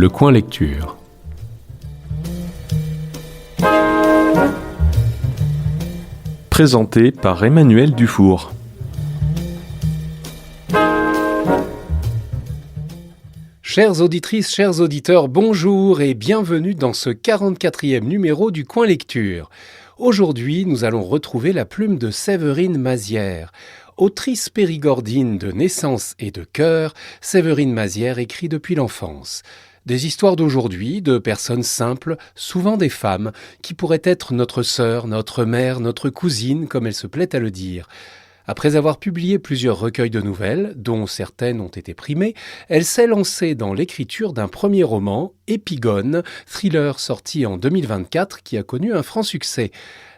Le coin lecture. Présenté par Emmanuel Dufour. Chères auditrices, chers auditeurs, bonjour et bienvenue dans ce 44e numéro du coin lecture. Aujourd'hui, nous allons retrouver la plume de Séverine Mazières. Autrice périgordine de naissance et de cœur, Séverine Mazières écrit depuis l'enfance. Des histoires d'aujourd'hui, de personnes simples, souvent des femmes, qui pourraient être notre sœur, notre mère, notre cousine, comme elle se plaît à le dire. Après avoir publié plusieurs recueils de nouvelles, dont certaines ont été primées, elle s'est lancée dans l'écriture d'un premier roman, Épigone, thriller sorti en 2024 qui a connu un franc succès.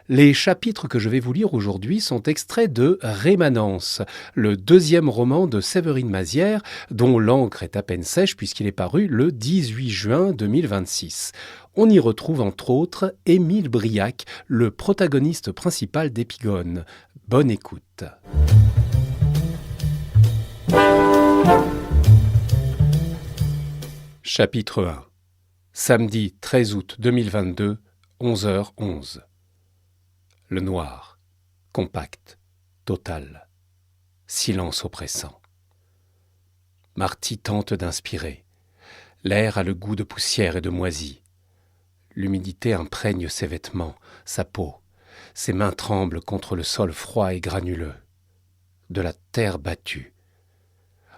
Les chapitres que je vais vous lire aujourd'hui sont extraits de Rémanence, le deuxième roman de Séverine Mazières, dont l'encre est à peine sèche puisqu'il est paru le 18 juin 2026. On y retrouve entre autres Émile Briac, le protagoniste principal d'Épigone. Bonne écoute. Chapitre 1. Samedi 13 août 2022, 11h11. Le noir, compact, total, silence oppressant. Marty tente d'inspirer. L'air a le goût de poussière et de moisie. L'humidité imprègne ses vêtements, sa peau. Ses mains tremblent contre le sol froid et granuleux. De la terre battue.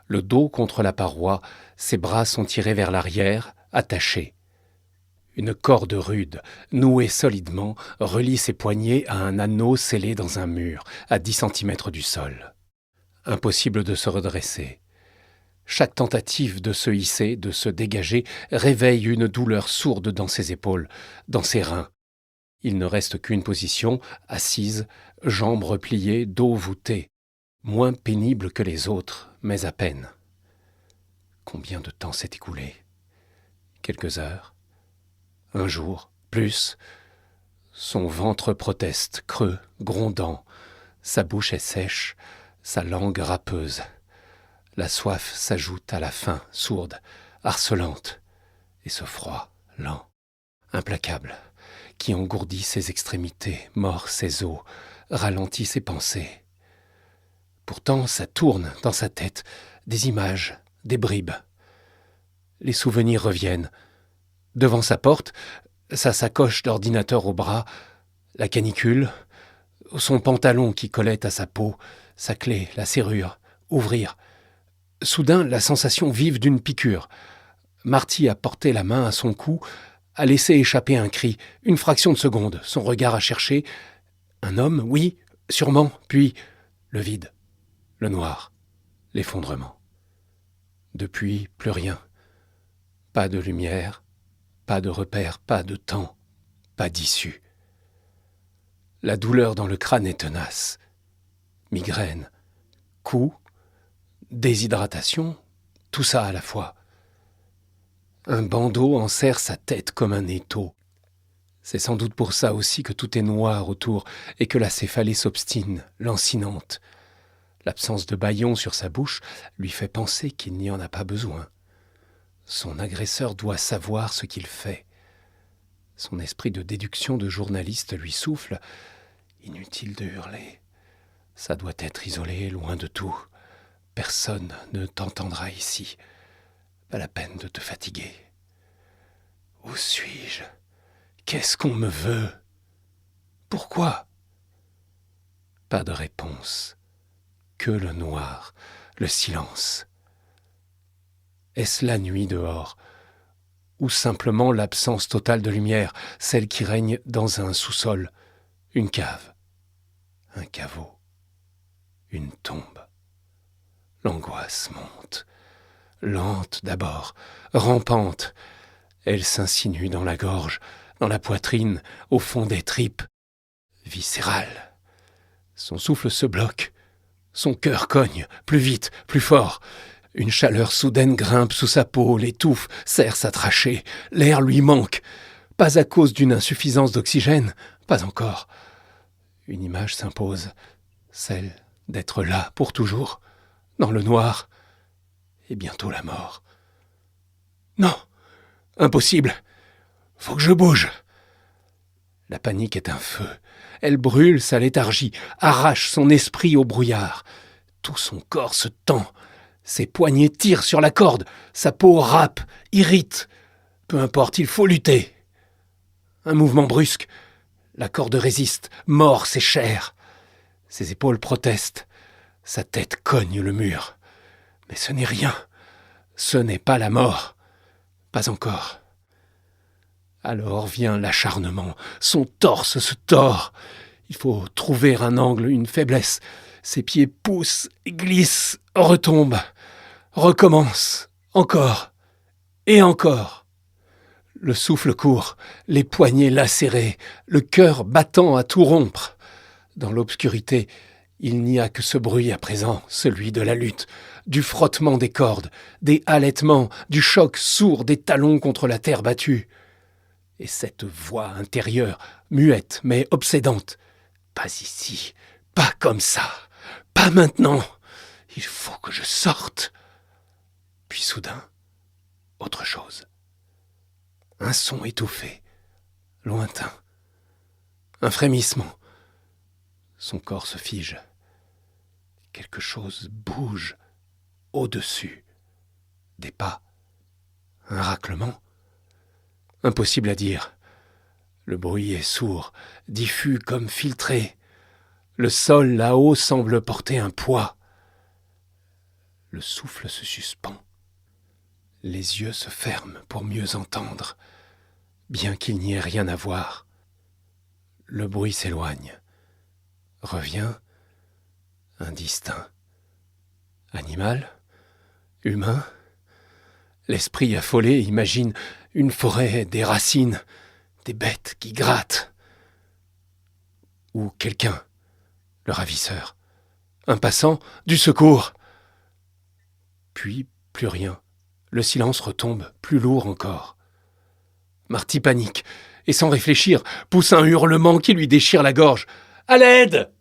Le dos contre la paroi, ses bras sont tirés vers l'arrière, attachés. Une corde rude, nouée solidement, relie ses poignets à un anneau scellé dans un mur, à 10 centimètres du sol. Impossible de se redresser. Chaque tentative de se hisser, de se dégager, réveille une douleur sourde dans ses épaules, dans ses reins. Il ne reste qu'une position, assise, jambes repliées, dos voûté. Moins pénible que les autres, mais à peine. Combien de temps s'est écoulé ? Quelques heures ? Un jour, plus. Son ventre proteste, creux, grondant. Sa bouche est sèche, sa langue râpeuse. La soif s'ajoute à la faim, sourde, harcelante. Et ce froid, lent, implacable, qui engourdit ses extrémités, mord ses os, ralentit ses pensées. Pourtant, ça tourne dans sa tête, des images, des bribes. Les souvenirs reviennent. Devant sa porte, sa sacoche d'ordinateur au bras, la canicule, son pantalon qui collait à sa peau, sa clé, la serrure, ouvrir. Soudain, la sensation vive d'une piqûre. Marty a porté la main à son cou, a laissé échapper un cri. Une fraction de seconde, son regard a cherché. Un homme, oui, sûrement, puis le vide, le noir, l'effondrement. Depuis, plus rien. Pas de lumière. Pas de repère, pas de temps, pas d'issue. La douleur dans le crâne est tenace. Migraine, coups, déshydratation, tout ça à la fois. Un bandeau enserre sa tête comme un étau. C'est sans doute pour ça aussi que tout est noir autour et que la céphalée s'obstine, lancinante. L'absence de bâillon sur sa bouche lui fait penser qu'il n'y en a pas besoin. Son agresseur doit savoir ce qu'il fait. Son esprit de déduction de journaliste lui souffle. Inutile de hurler. Ça doit être isolé, loin de tout. Personne ne t'entendra ici. Pas la peine de te fatiguer. Où suis-je ? Qu'est-ce qu'on me veut ? Pourquoi ? Pas de réponse. Que le noir, le silence. Est-ce la nuit dehors, ou simplement l'absence totale de lumière, celle qui règne dans un sous-sol, une cave, un caveau, une tombe. L'angoisse monte, lente d'abord, rampante. Elle s'insinue dans la gorge, dans la poitrine, au fond des tripes, viscérale. Son souffle se bloque, son cœur cogne, plus vite, plus fort. Une chaleur soudaine grimpe sous sa peau, l'étouffe, serre sa trachée. L'air lui manque. Pas à cause d'une insuffisance d'oxygène, pas encore. Une image s'impose, celle d'être là pour toujours, dans le noir, et bientôt la mort. Non, Impossible. Faut que je bouge. La panique est un feu. Elle brûle sa léthargie, arrache son esprit au brouillard. Tout son corps se tend. Ses poignets tirent sur la corde. Sa peau râpe, irrite. Peu importe, il faut lutter. Un mouvement brusque. La corde résiste, mord ses chairs. Ses épaules protestent. Sa tête cogne le mur. Mais ce n'est rien. Ce n'est pas la mort. Pas encore. Alors vient l'acharnement. Son torse se tord. Il faut trouver un angle, une faiblesse. Ses pieds poussent, glissent, retombent. Recommence. Encore. Et encore. Le souffle court, les poignets lacérés, le cœur battant à tout rompre. Dans l'obscurité, il n'y a que ce bruit à présent, celui de la lutte, du frottement des cordes, des halètements, du choc sourd des talons contre la terre battue. Et cette voix intérieure, muette mais obsédante. Pas ici, pas comme ça, pas maintenant. Il faut que je sorte. Puis soudain, autre chose. Un son étouffé, lointain. Un frémissement. Son corps se fige. Quelque chose bouge au-dessus. Des pas. Un raclement. Impossible à dire. Le bruit est sourd, diffus comme filtré. Le sol là-haut semble porter un poids. Le souffle se suspend. Les yeux se ferment pour mieux entendre, bien qu'il n'y ait rien à voir. Le bruit s'éloigne, revient, indistinct. Animal, humain, l'esprit affolé imagine une forêt, des racines, des bêtes qui grattent. Ou quelqu'un, le ravisseur, un passant, du secours. Puis plus rien. Le silence retombe, plus lourd encore. Marty panique, et sans réfléchir, pousse un hurlement qui lui déchire la gorge. « À l'aide !»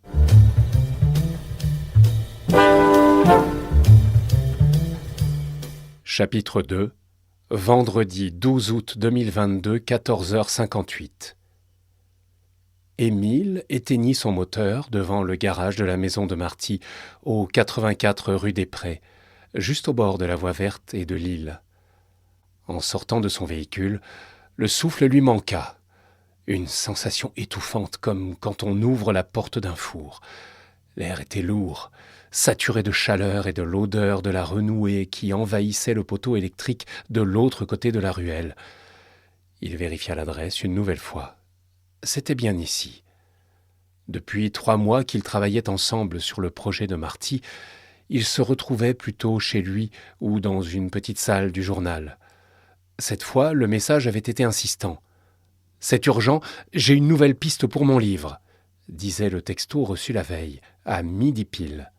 Chapitre 2. Vendredi 12 août 2022, 14h58. Émile éteignit son moteur devant le garage de la maison de Marty, au 84 rue des Prés, juste au bord de la voie verte et de l'île. En sortant de son véhicule, le souffle lui manqua. Une sensation étouffante comme quand on ouvre la porte d'un four. L'air était lourd, saturé de chaleur et de l'odeur de la renouée qui envahissait le poteau électrique de l'autre côté de la ruelle. Il vérifia l'adresse une nouvelle fois. C'était bien ici. Depuis 3 mois qu'ils travaillaient ensemble sur le projet de Marty, il se retrouvait plutôt chez lui ou dans une petite salle du journal. Cette fois, le message avait été insistant. « C'est urgent, j'ai une nouvelle piste pour mon livre », disait le texto reçu la veille, à midi pile.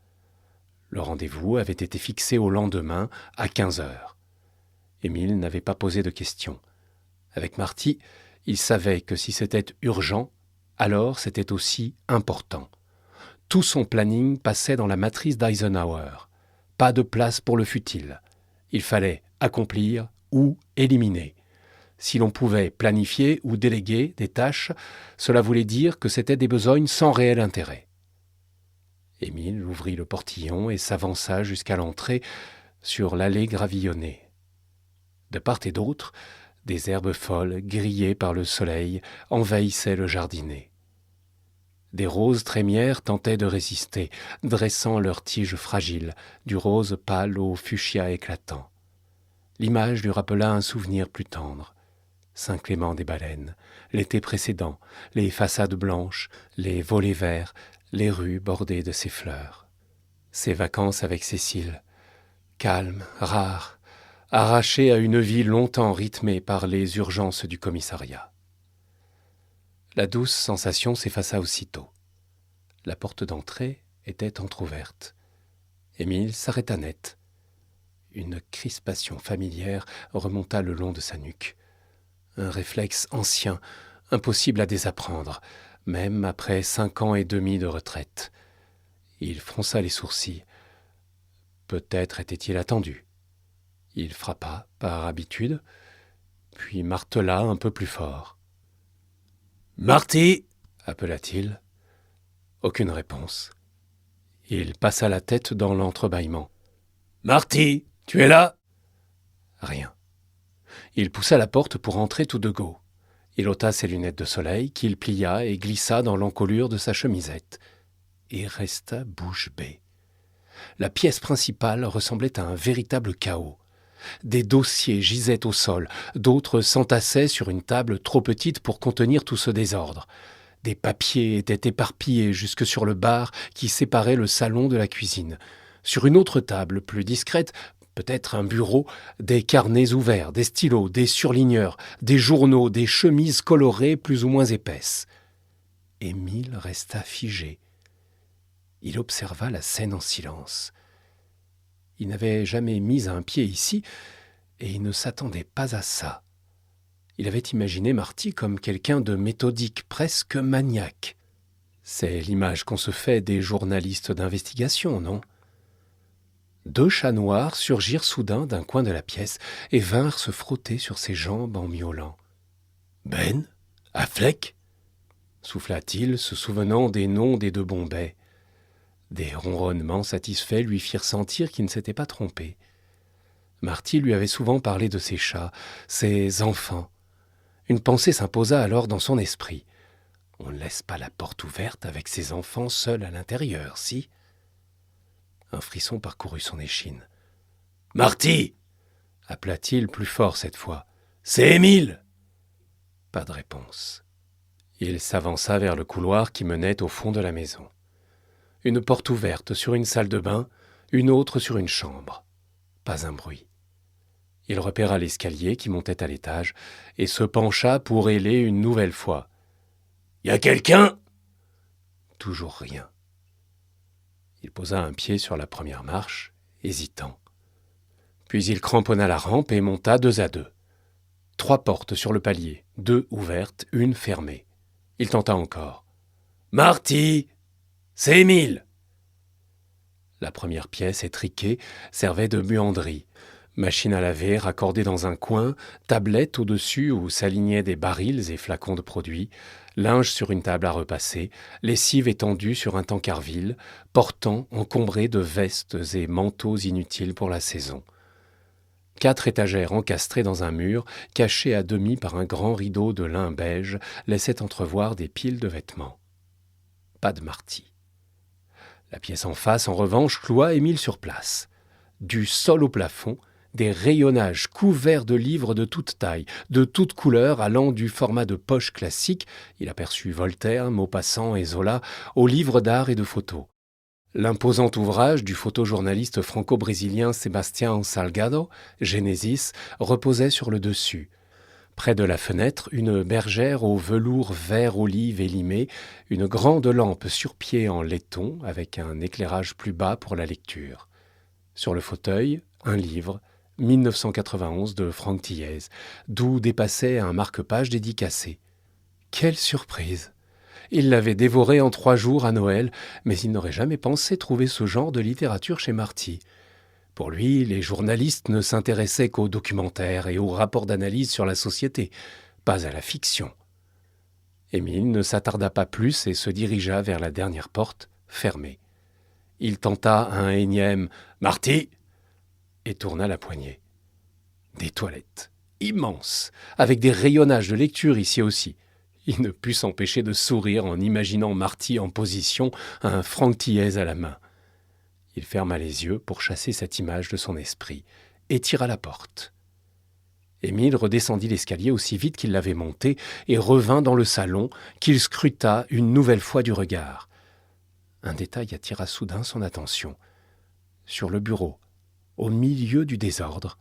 Le rendez-vous avait été fixé au lendemain, à 15h. Émile n'avait pas posé de questions. Avec Marty, il savait que si c'était urgent, alors c'était aussi important. Tout son planning passait dans la matrice d'Eisenhower. Pas de place pour le futile. Il fallait accomplir ou éliminer. Si l'on pouvait planifier ou déléguer des tâches, cela voulait dire que c'était des besognes sans réel intérêt. Émile ouvrit le portillon et s'avança jusqu'à l'entrée sur l'allée gravillonnée. De part et d'autre, des herbes folles, grillées par le soleil, envahissaient le jardinet. Des roses trémières tentaient de résister, dressant leurs tiges fragiles, du rose pâle au fuchsia éclatant. L'image lui rappela un souvenir plus tendre. Saint-Clément-des-Baleines, l'été précédent, les façades blanches, les volets verts, les rues bordées de ses fleurs. Ses vacances avec Cécile, calmes, rares, arrachées à une vie longtemps rythmée par les urgences du commissariat. La douce sensation s'effaça aussitôt. La porte d'entrée était entr'ouverte. Émile s'arrêta net. Une crispation familière remonta le long de sa nuque. Un réflexe ancien, impossible à désapprendre, même après 5 ans et demi de retraite. Il fronça les sourcils. Peut-être était-il attendu. Il frappa, par habitude. puis martela un peu plus fort. « Marty !» appela-t-il. Aucune réponse. Il passa la tête dans l'entrebâillement. « Marty, tu es là ?» Rien. Il poussa la porte pour entrer tout de go. Il ôta ses lunettes de soleil, qu'il plia et glissa dans l'encolure de sa chemisette, et resta bouche bée. La pièce principale ressemblait à un véritable chaos. Des dossiers gisaient au sol, d'autres s'entassaient sur une table trop petite pour contenir tout ce désordre. Des papiers étaient éparpillés jusque sur le bar qui séparait le salon de la cuisine. Sur une autre table, plus discrète, peut-être un bureau, des carnets ouverts, des stylos, des surligneurs, des journaux, des chemises colorées plus ou moins épaisses. Émile resta figé. Il observa la scène en silence. Il n'avait jamais mis un pied ici et il ne s'attendait pas à ça. Il avait imaginé Marty comme quelqu'un de méthodique, presque maniaque. C'est l'image qu'on se fait des journalistes d'investigation, non ? 2 chats noirs surgirent soudain d'un coin de la pièce et vinrent se frotter sur ses jambes en miaulant. « Ben ? Affleck ?» souffla-t-il, se souvenant des noms des 2 Bombay. Des ronronnements satisfaits lui firent sentir qu'il ne s'était pas trompé. Marty lui avait souvent parlé de ses chats, ses enfants. Une pensée s'imposa alors dans son esprit. On ne laisse pas la porte ouverte avec ses enfants seuls à l'intérieur, si ? Un frisson parcourut son échine. « Marty !» appela-t-il plus fort cette fois. « C'est Émile !» Pas de réponse. Il s'avança vers le couloir qui menait au fond de la maison. Une porte ouverte sur une salle de bain, une autre sur une chambre. Pas un bruit. Il repéra l'escalier qui montait à l'étage et se pencha pour héler une nouvelle fois. « Y a quelqu'un ?» Toujours rien. Il posa un pied sur la première marche, hésitant. Puis il cramponna la rampe et monta 2 à 2. 3 portes sur le palier, 2 ouvertes, une fermée. Il tenta encore. « Marty ! C'est Émile !» La première pièce, étriquée, servait de buanderie. Machine à laver raccordée dans un coin, tablette au-dessus où s'alignaient des barils et flacons de produits, linge sur une table à repasser, lessive étendue sur un tancarville, portant encombré de vestes et manteaux inutiles pour la saison. 4 étagères encastrées dans un mur, cachées à demi par un grand rideau de lin beige, laissaient entrevoir des piles de vêtements. Pas de Marty. La pièce en face, en revanche, cloua Émile sur place. Du sol au plafond, des rayonnages couverts de livres de toute taille, de toute couleur, allant du format de poche classique, il aperçut Voltaire, Maupassant et Zola, aux livres d'art et de photos. L'imposant ouvrage du photojournaliste franco-brésilien Sébastien Salgado, Genesis, reposait sur le dessus. Près de la fenêtre, une bergère au velours vert olive élimé, une grande lampe sur pied en laiton avec un éclairage plus bas pour la lecture. Sur le fauteuil, un livre, 1991 de Franck Thiès, d'où dépassait un marque-page dédicacé. Quelle surprise! Il l'avait dévoré en 3 jours à Noël, mais il n'aurait jamais pensé trouver ce genre de littérature chez Marty. Pour lui, les journalistes ne s'intéressaient qu'aux documentaires et aux rapports d'analyse sur la société, pas à la fiction. Émile ne s'attarda pas plus et se dirigea vers la dernière porte, fermée. Il tenta un énième « Marty !» et tourna la poignée. Des toilettes, immenses, avec des rayonnages de lecture ici aussi. Il ne put s'empêcher de sourire en imaginant Marty en position, un Franck Thiès à la main. Il ferma les yeux pour chasser cette image de son esprit et tira la porte. Émile redescendit l'escalier aussi vite qu'il l'avait monté et revint dans le salon qu'il scruta une nouvelle fois du regard. Un détail attira soudain son attention. Sur le bureau, au milieu du désordre,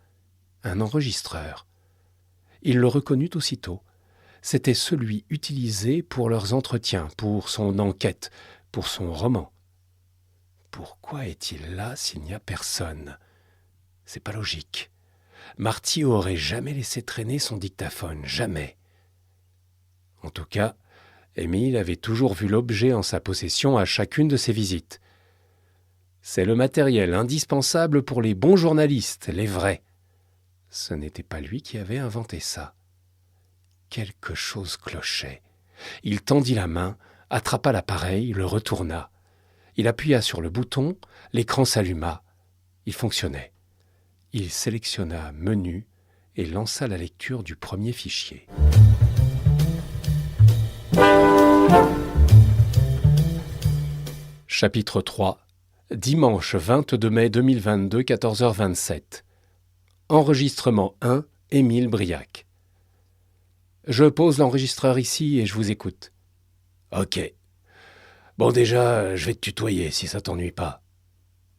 un enregistreur. Il le reconnut aussitôt. C'était celui utilisé pour leurs entretiens, pour son enquête, pour son roman. Pourquoi est-il là s'il n'y a personne ? C'est pas logique. Marty aurait jamais laissé traîner son dictaphone, jamais. En tout cas, Émile avait toujours vu l'objet en sa possession à chacune de ses visites. C'est le matériel indispensable pour les bons journalistes, les vrais. Ce n'était pas lui qui avait inventé ça. quelque chose clochait. Il tendit la main, attrapa l'appareil, le retourna. Il appuya sur le bouton, l'écran s'alluma. Il fonctionnait. Il sélectionna Menu et lança la lecture du premier fichier. Chapitre 3. Dimanche 22 mai 2022, 14h27. Enregistrement 1, Émile Briac. Je pose l'enregistreur ici et je vous écoute. Ok. Bon, déjà, je vais te tutoyer si ça t'ennuie pas.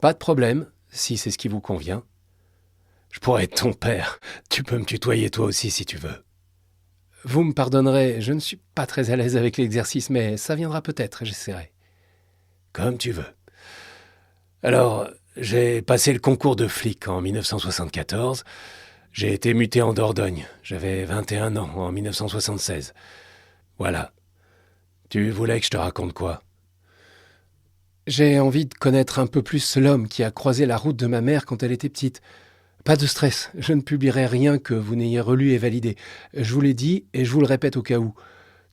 Pas de problème, si c'est ce qui vous convient. Je pourrais être ton père. Tu peux me tutoyer toi aussi si tu veux. Vous me pardonnerez, je ne suis pas très à l'aise avec l'exercice, mais ça viendra peut-être, j'essaierai. Comme tu veux. Alors, j'ai passé le concours de flic en 1974. J'ai été muté en Dordogne. J'avais 21 ans en 1976. Voilà. Tu voulais que je te raconte quoi? J'ai envie de connaître un peu plus l'homme qui a croisé la route de ma mère quand elle était petite. Pas de stress, je ne publierai rien que vous n'ayez relu et validé. Je vous l'ai dit et je vous le répète au cas où.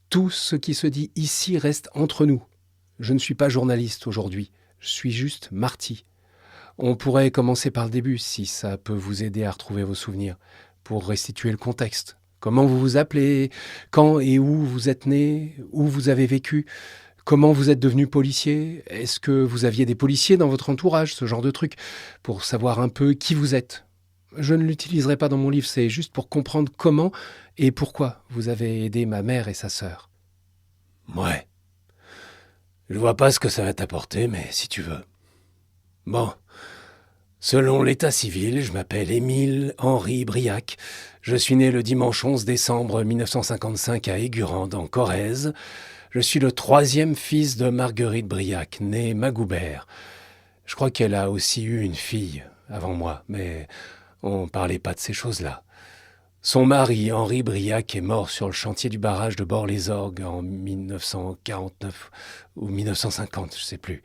Tout ce qui se dit ici reste entre nous. Je ne suis pas journaliste aujourd'hui, je suis juste Marty. On pourrait commencer par le début, si ça peut vous aider à retrouver vos souvenirs, pour restituer le contexte. Comment vous vous appelez, quand et où vous êtes né, où vous avez vécu, comment vous êtes devenu policier, est-ce que vous aviez des policiers dans votre entourage, ce genre de truc, pour savoir un peu qui vous êtes. Je ne l'utiliserai pas dans mon livre, c'est juste pour comprendre comment et pourquoi vous avez aidé ma mère et sa sœur. Ouais. Je vois pas ce que ça va t'apporter, mais si tu veux. Bon. Selon l'état civil, je m'appelle Émile Henri Briac. Je suis né le dimanche 11 décembre 1955 à Aigurande, en Corrèze. Je suis le 3e fils de Marguerite Briac, née Magoubert. Je crois qu'elle a aussi eu une fille avant moi, mais on parlait pas de ces choses-là. Son mari, Henri Briac, est mort sur le chantier du barrage de Bort-les-Orgues en 1949 ou 1950, je sais plus.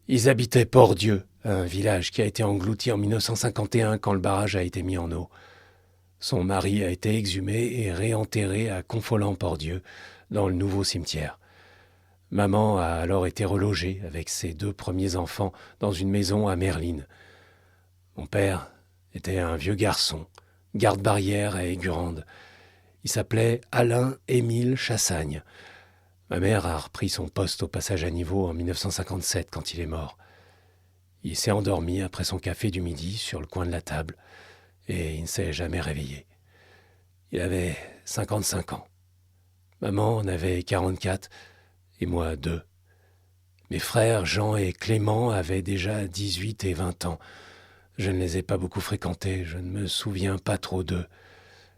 Ils habitaient Port-Dieu, un village qui a été englouti en 1951 quand le barrage a été mis en eau. Son mari a été exhumé et réenterré à Confolens-Port-Dieu, dans le nouveau cimetière. Maman a alors été relogée avec ses 2 premiers enfants dans une maison à Merline. Mon père était un vieux garçon, garde-barrière à Aigurande. Il s'appelait Alain-Émile Chassagne. Ma mère a repris son poste au passage à niveau en 1957 quand il est mort. Il s'est endormi après son café du midi sur le coin de la table et il ne s'est jamais réveillé. Il avait 55 ans. Maman en avait 44 et moi 2. Mes frères Jean et Clément avaient déjà 18 et 20 ans. Je ne les ai pas beaucoup fréquentés, je ne me souviens pas trop d'eux.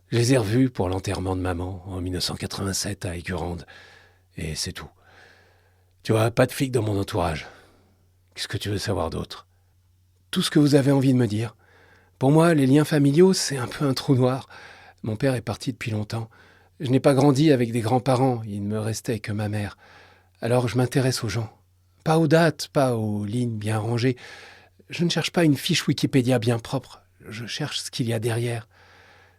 Je les ai revus pour l'enterrement de maman en 1987 à Aigurande. Et c'est tout. Tu vois, pas de flic dans mon entourage. Qu'est-ce que tu veux savoir d'autre? Tout ce que vous avez envie de me dire. Pour moi, les liens familiaux, c'est un peu un trou noir. Mon père est parti depuis longtemps. Je n'ai pas grandi avec des grands-parents, il ne me restait que ma mère. Alors je m'intéresse aux gens. Pas aux dates, pas aux lignes bien rangées. Je ne cherche pas une fiche Wikipédia bien propre. Je cherche ce qu'il y a derrière.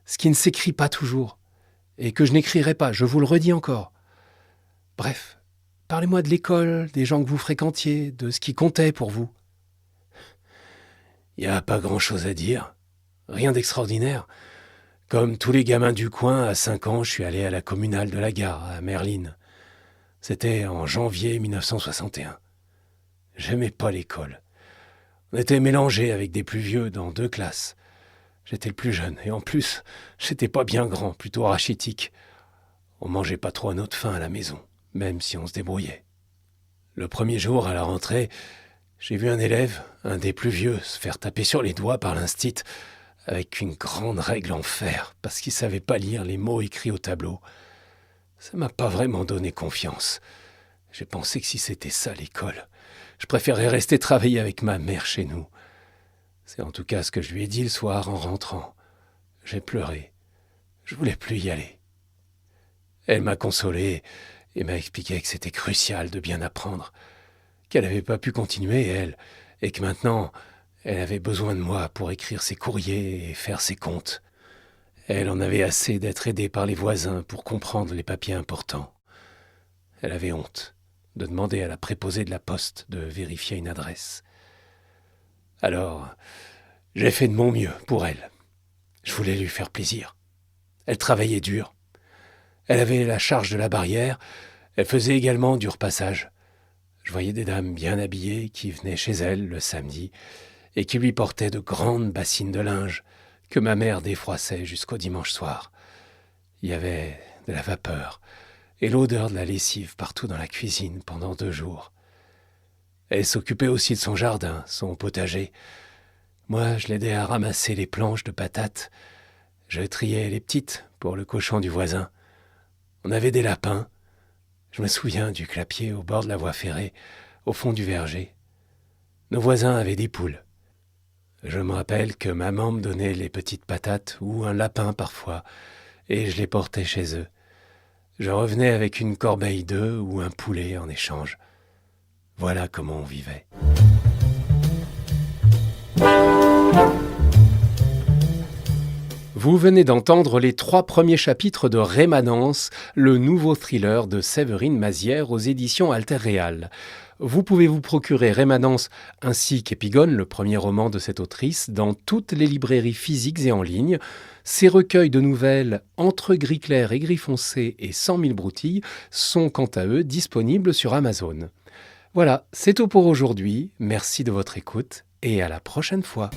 Ce qui ne s'écrit pas toujours. Et que je n'écrirai pas, je vous le redis encore. Bref, parlez-moi de l'école, des gens que vous fréquentiez, de ce qui comptait pour vous. Y a pas grand-chose à dire. Rien d'extraordinaire. Comme tous les gamins du coin, à 5 ans, je suis allé à la communale de la gare, à Merline. C'était en janvier 1961. J'aimais pas l'école. On était mélangés avec des plus vieux dans 2 classes. J'étais le plus jeune, et en plus, j'étais pas bien grand, plutôt rachitique. On mangeait pas trop à notre faim à la maison, même si on se débrouillait. Le premier jour, à la rentrée, j'ai vu un élève, un des plus vieux, se faire taper sur les doigts par l'instit, avec une grande règle en fer, parce qu'il savait pas lire les mots écrits au tableau. Ça m'a pas vraiment donné confiance. J'ai pensé que si c'était ça l'école, je préférerais rester travailler avec ma mère chez nous. C'est en tout cas ce que je lui ai dit le soir en rentrant. J'ai pleuré. Je voulais plus y aller. Elle m'a consolé et m'a expliqué que c'était crucial de bien apprendre, qu'elle n'avait pas pu continuer, elle, et que maintenant, elle avait besoin de moi pour écrire ses courriers et faire ses comptes. Elle en avait assez d'être aidée par les voisins pour comprendre les papiers importants. Elle avait honte de demander à la préposée de la poste de vérifier une adresse. Alors, j'ai fait de mon mieux pour elle. Je voulais lui faire plaisir. Elle travaillait dur. Elle avait la charge de la barrière. Elle faisait également du repassage. Je voyais des dames bien habillées qui venaient chez elle le samedi et qui lui portaient de grandes bassines de linge que ma mère défroissait jusqu'au dimanche soir. Il y avait de la vapeur et l'odeur de la lessive partout dans la cuisine pendant 2 jours. Elle s'occupait aussi de son jardin, son potager. Moi, je l'aidais à ramasser les planches de patates. Je triais les petites pour le cochon du voisin. On avait des lapins. Je me souviens du clapier au bord de la voie ferrée, au fond du verger. Nos voisins avaient des poules. Je me rappelle que maman me donnait les petites patates ou un lapin parfois, et je les portais chez eux. Je revenais avec une corbeille d'œufs ou un poulet en échange. Voilà comment on vivait. Vous venez d'entendre les 3 premiers chapitres de Rémanence, le nouveau thriller de Séverine Mazières aux éditions Alter Real. Vous pouvez vous procurer Rémanence ainsi qu'Épigone, le premier roman de cette autrice, dans toutes les librairies physiques et en ligne. Ces recueils de nouvelles Entre gris clair et gris foncé et 100 000 broutilles sont quant à eux disponibles sur Amazon. Voilà, c'est tout pour aujourd'hui. Merci de votre écoute et à la prochaine fois.